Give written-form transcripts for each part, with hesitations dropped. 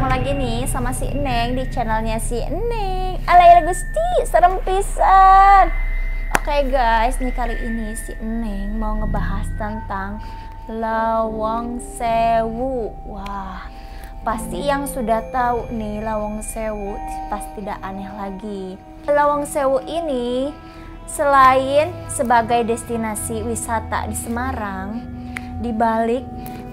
ketemu lagi nih sama si Eneng di channelnya si Eneng. Alay Gusti, serem pisan. Oke guys, nih kali ini si Eneng mau ngebahas tentang Lawang Sewu. Wah, pasti yang sudah tahu nih Lawang Sewu pasti tidak aneh lagi. Lawang Sewu ini selain sebagai destinasi wisata di Semarang, di balik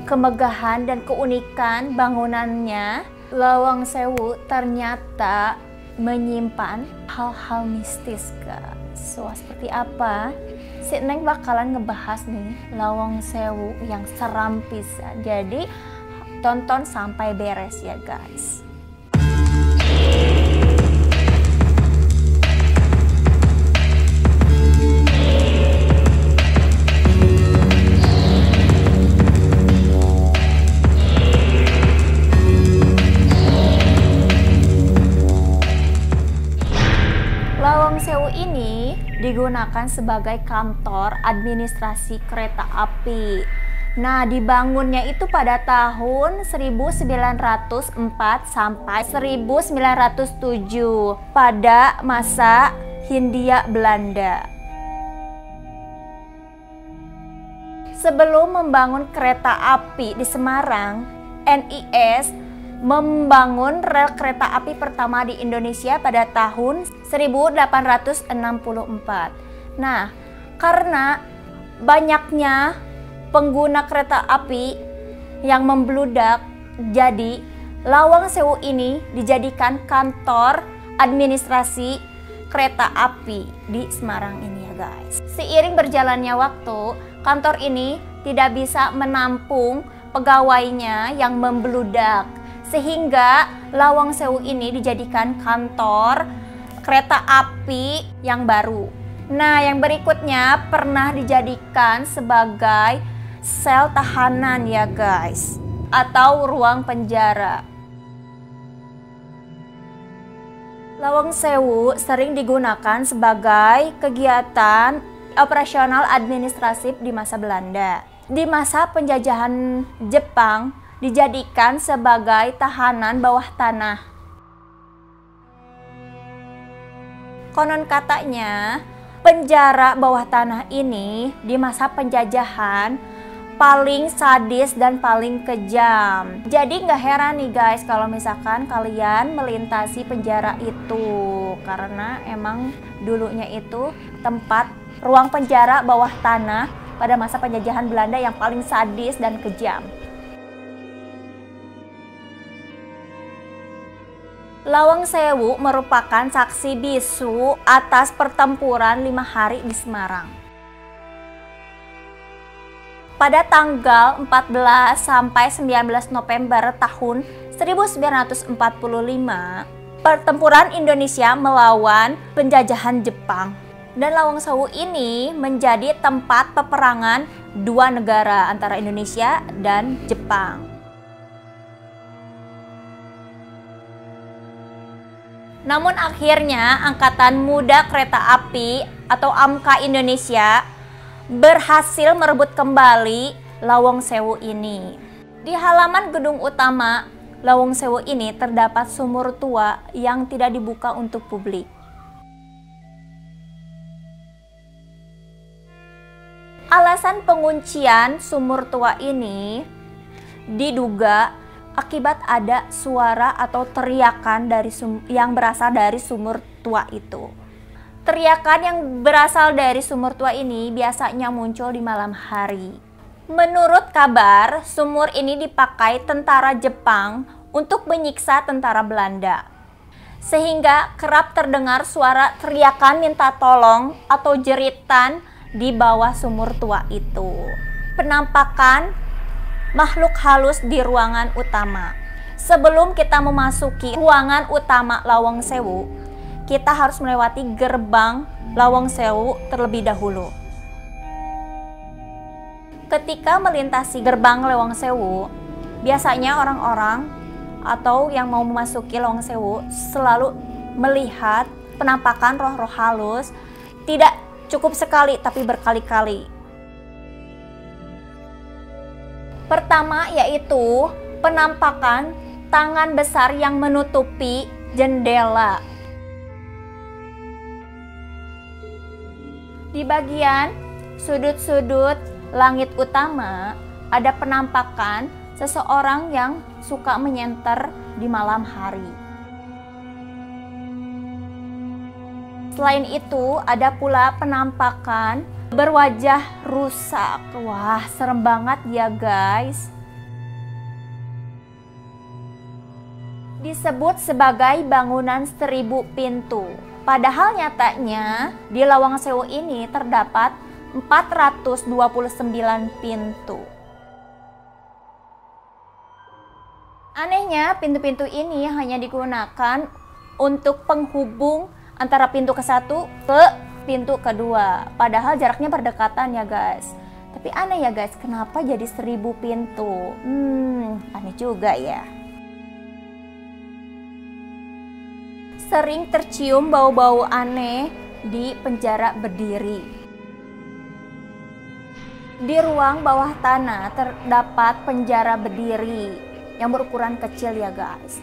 kemegahan dan keunikan bangunannya, Lawang Sewu ternyata menyimpan hal-hal mistis, guys. Wah, seperti apa? Si Neng bakalan ngebahas nih Lawang Sewu yang seram pisan. Jadi tonton sampai beres ya, guys. Lawang Sewu ini digunakan sebagai kantor administrasi kereta api. Nah, dibangunnya itu pada tahun 1904 sampai 1907 pada masa Hindia Belanda. Sebelum membangun kereta api di Semarang, NIS membangun rel kereta api pertama di Indonesia pada tahun 1864. Nah, karena banyaknya pengguna kereta api yang membludak, jadi Lawang Sewu ini dijadikan kantor administrasi kereta api di Semarang ini ya, guys. Seiring berjalannya waktu, kantor ini tidak bisa menampung pegawainya yang membludak, sehingga Lawang Sewu ini dijadikan kantor kereta api yang baru. Nah, yang berikutnya pernah dijadikan sebagai sel tahanan ya, guys, atau ruang penjara. Lawang Sewu sering digunakan sebagai kegiatan operasional administratif di masa Belanda. Di masa penjajahan Jepang, dijadikan sebagai tahanan bawah tanah. Konon katanya, penjara bawah tanah ini di masa penjajahan paling sadis dan paling kejam. Jadi nggak heran nih guys kalau misalkan kalian melintasi penjara itu, karena emang dulunya itu tempat ruang penjara bawah tanah pada masa penjajahan Belanda yang paling sadis dan kejam. Lawang Sewu merupakan saksi bisu atas pertempuran 5 hari di Semarang. Pada tanggal 14 sampai 19 November tahun 1945, pertempuran Indonesia melawan penjajahan Jepang. Dan Lawang Sewu ini menjadi tempat peperangan dua negara antara Indonesia dan Jepang. Namun akhirnya Angkatan Muda Kereta Api atau AMKA Indonesia berhasil merebut kembali Lawang Sewu ini. Di halaman gedung utama Lawang Sewu ini terdapat sumur tua yang tidak dibuka untuk publik. Alasan penguncian sumur tua ini diduga akibat ada suara atau teriakan yang berasal dari sumur tua itu. Teriakan yang berasal dari sumur tua ini biasanya muncul di malam hari. Menurut kabar, sumur ini dipakai tentara Jepang untuk menyiksa tentara Belanda. Sehingga kerap terdengar suara teriakan minta tolong atau jeritan di bawah sumur tua itu. Penampakan makhluk halus di ruangan utama. Sebelum kita memasuki ruangan utama Lawang Sewu, kita harus melewati gerbang Lawang Sewu terlebih dahulu. Ketika melintasi gerbang Lawang Sewu, biasanya orang-orang atau yang mau memasuki Lawang Sewu selalu melihat penampakan roh-roh halus, tidak cukup sekali tapi berkali-kali. Pertama yaitu penampakan tangan besar yang menutupi jendela. Di bagian sudut-sudut langit utama ada penampakan seseorang yang suka menyenter di malam hari. Selain itu, ada pula penampakan berwajah rusak. Wah, serem banget ya guys. Disebut sebagai bangunan 1000 pintu. Padahal nyatanya di Lawang Sewu ini terdapat 429 pintu. Anehnya, pintu-pintu ini hanya digunakan untuk penghubung antara pintu ke-1 ke pintu kedua. Padahal jaraknya berdekatan ya guys. Tapi aneh ya guys, kenapa jadi 1000 pintu? Aneh juga ya. Sering tercium bau-bau aneh di penjara berdiri. Di ruang bawah tanah terdapat penjara berdiri yang berukuran kecil ya guys.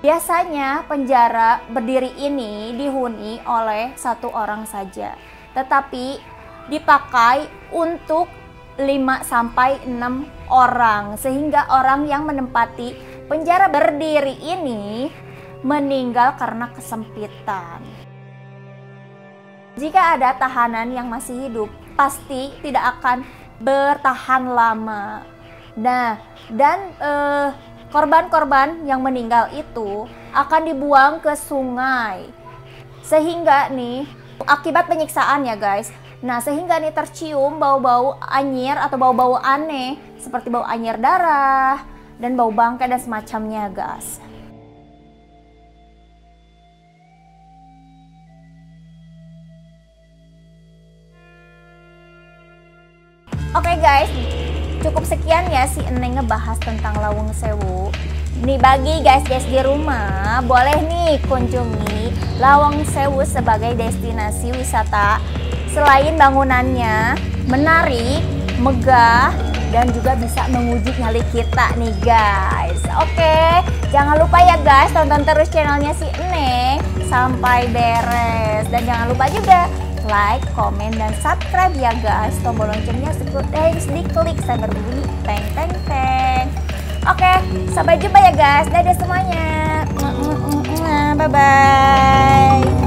Biasanya penjara berdiri ini dihuni oleh 1 orang saja, tetapi dipakai untuk 5-6 orang, sehingga orang yang menempati penjara berdiri ini meninggal karena kesempitan. Jika ada tahanan yang masih hidup, pasti tidak akan bertahan lama. Nah, dan korban-korban yang meninggal itu akan dibuang ke sungai. Sehingga nih, akibat penyiksaan ya guys. Nah, sehingga nih tercium bau-bau anyir atau bau-bau aneh seperti bau anyir darah dan bau bangkai dan semacamnya guys. Oke guys, cukup sekian ya si Eneng ngebahas tentang Lawang Sewu. Nih bagi guys-guys di rumah, boleh nih kunjungi Lawang Sewu sebagai destinasi wisata. Selain bangunannya menarik, megah, dan juga bisa menguji nyali kita nih guys. Oke, jangan lupa ya guys, tonton terus channelnya si Eneng sampai beres. Dan jangan lupa juga like, komen, dan subscribe ya guys. Tombol loncengnya harus diklik sampai berbunyi teng teng teng. Oke, sampai jumpa ya guys. Dadah semuanya. Bye bye.